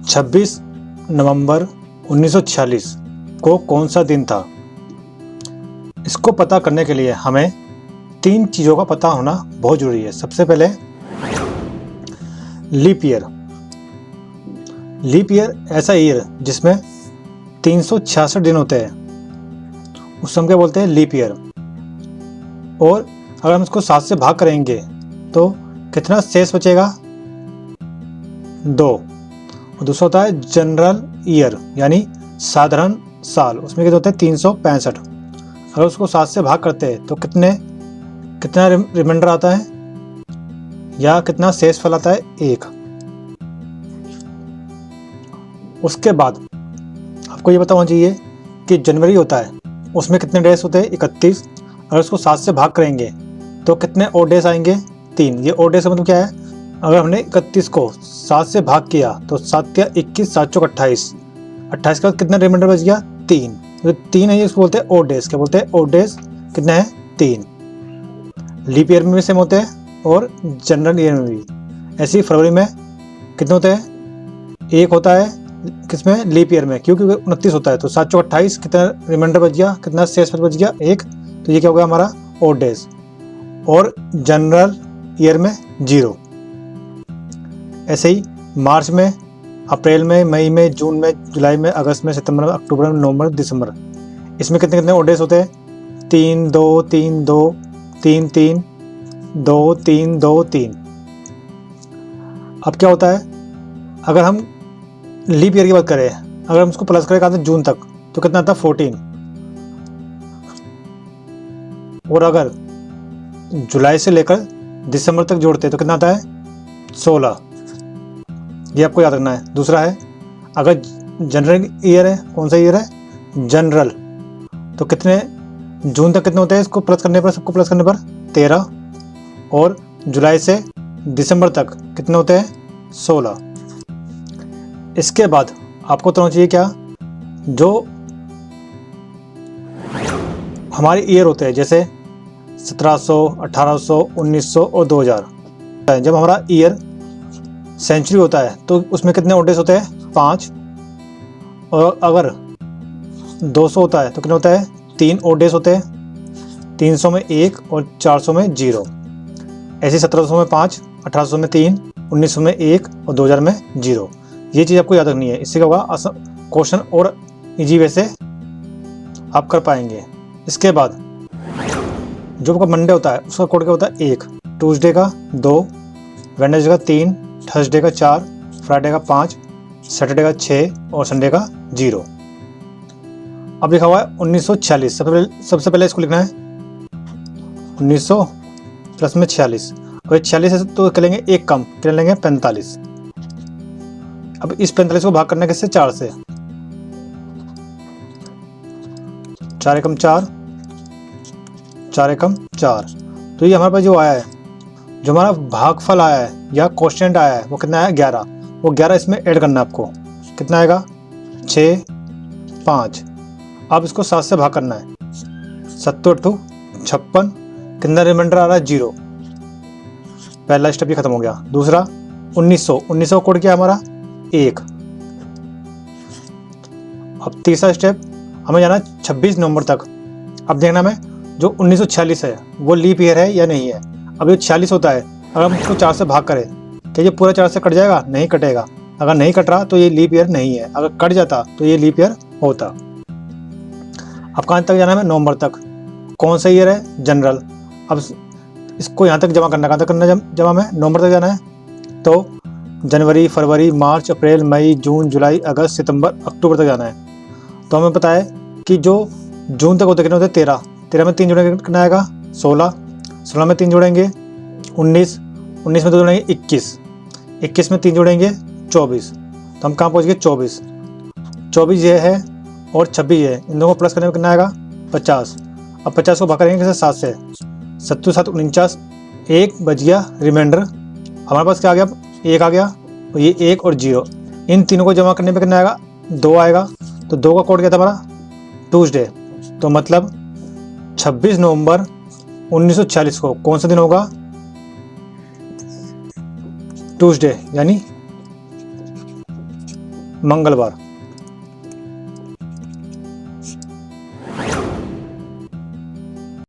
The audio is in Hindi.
26 नवंबर 1946 को कौन सा दिन था? इसको पता करने के लिए हमें 3 चीज़ों का पता होना बहुत ज़रूरी है। सबसे पहले लीप ईयर। लीप ईयर ऐसा ईयर जिसमें 366 दिन होते हैं, उस हम क्या बोलते हैं? Leap year. और अगर हम इसको 7 से भाग करेंगे तो कितना शेष बचेगा? 2। और दूसरा होता है जनरल ईयर यानी साधारण साल, उसमें कितने होते हैं? 365। अगर उसको 7 से भाग करते हैं तो कितना रिमाइंडर आता है या कितना शेष फल आता है? 1। उसके बाद आपको ये पता होना चाहिए कि जनवरी होता है, उसमें कितने डेज होते हैं? 31। अगर उसको 7 से भाग करेंगे तो कितने और डेज आएंगे? 3। ये और डेज का मतलब क्या है? अगर हमने 31 को 7 से भाग किया तो 7 या 21, 7 चौक 28, 28 के बाद कितना रिमाइंडर बच गया? 3। तो 3 है, ये इसको बोलते हैं और डेज। क्या बोलते हैं? और डेज कितने हैं? 3। लीप ईयर में भी सेम होते हैं और जनरल ईयर में भी। ऐसे ही फरवरी में कितने होते हैं? 1 होता है किसमें? लीप ईयर में, क्योंकि 29 होता है। तो 7 चौक 28, कितना रिमाइंडर बच गया? कितना शेष बच गया? 1। तो ये क्या हो गया हमारा? और डेज। और जनरल ईयर में 0। ऐसे ही मार्च में, अप्रैल में, मई में, जून में, जुलाई में, अगस्त में, सितंबर में, अक्टूबर में, नवंबर, दिसंबर, इसमें कितने और डेज होते हैं? 3 2 3 2 3 3 2 3 2 3। अब क्या होता है, अगर हम लीप ईयर की बात करें, अगर हम उसको प्लस करें कहाँ तक? जून तक, तो कितना आता है? 14। और अगर जुलाई से लेकर दिसंबर तक जोड़ते हैं तो कितना आता है? 16। ये आपको याद रखना है। दूसरा है, अगर जनरल ईयर है, कौन सा ईयर है? जनरल, तो कितने जून तक कितने होते हैं? इसको प्लस करने पर, सबको प्लस करने पर 13। और जुलाई से दिसंबर तक कितने होते हैं? 16। इसके बाद आपको तो होना चाहिए क्या? जो हमारे ईयर होते हैं, जैसे 1700, 1800, 1900 और 2000। जब हमारा ईयर सेंचुरी होता है तो उसमें कितने और डेज होते हैं? 5। और अगर 200 होता है तो कितने होता है? 3 और डेज होते हैं। 300 में 1 और 400 में 0। ऐसे 1700 में 5, 1800 में 3, 1900 में 1 और 2000 में 0। ये चीज़ आपको याद रखनी है। इससे क्या होगा? क्वेश्चन और इजी वे से आप कर पाएंगे। इसके बाद जो आपका मंडे होता है उसका कोड क्या होता है? 1, ट्यूसडे का 2, वेडनेसडे का 3, थर्सडे का 4, फ्राइडे का 5, सैटरडे का 6 और संडे का 0। अब लिखा हुआ है 1946। सबसे पहले इसको लिखना है 1900 प्लस में 46, और 46 है तो कर लेंगे 1 कम, कितना लेंगे? 45। अब इस 45 को भाग करना किससे? 4 से। 4 एकम 4, 4 एकम 4। तो ये हमारे पास जो आया है, जो हमारा भागफल आया है या क्वोशिएंट आया है, वो कितना आया? 11। वो 11 इसमें ऐड करना है आपको। कितना आएगा? 6 5। अब इसको 7 से भाग करना है। 7 8 56। कितना रिमाइंडर आ रहा है? 0। पहला स्टेप ये खत्म हो गया। दूसरा 1900 कोड क्या है हमारा? 1। अब तीसरा स्टेप हमें जाना है 26 नवंबर तक। अब देखना हमें जो 1946 है वो लीप ईयर है या नहीं है। अब ये 46 होता है, अगर हम इसको 4 से भाग करें क्या ये पूरा 4 से कट जाएगा? नहीं कटेगा। अगर नहीं कट रहा तो ये लीप ईयर नहीं है। अगर कट जाता तो ये लीप ईयर होता। अब कहाँ तक जाना है? नवंबर तक। कौन सा ईयर है? जनरल। अब इसको यहाँ तक जमा करना, कहाँ तक करना जमा में? नवंबर तक जाना है। तो जनवरी, फरवरी, मार्च, अप्रैल, मई, जून, जुलाई, अगस्त, सितंबर, अक्टूबर तक जाना है। तो हमें पता है कि जो जून तक होते कितने होते? 13। 13 में 3 जोड़ेंगे कितना आएगा? 16। 16 में 3 जोड़ेंगे 19। 19 में 2 जोड़ेंगे 21। 21 में 3 जोड़ेंगे 24। तो हम कहाँ पहुँच गए? 24। 24 ये है और 26 ये है, इन दोनों को प्लस करने में कितना आएगा? 50। अब 50 को भाग करेंगे कैसे? 7 से। 7 7 49, 1 बच गया रिमाइंडर। हमारे पास क्या आ गया? 1 आ गया, और ये 1 और 0, इन तीनों को जमा करने में कितना आएगा? 2 आएगा। तो 2 का कोड क्या था हमारा? ट्यूसडे। तो मतलब 26 नवंबर 1946 को कौन सा दिन होगा? ट्यूसडे, यानी मंगलवार।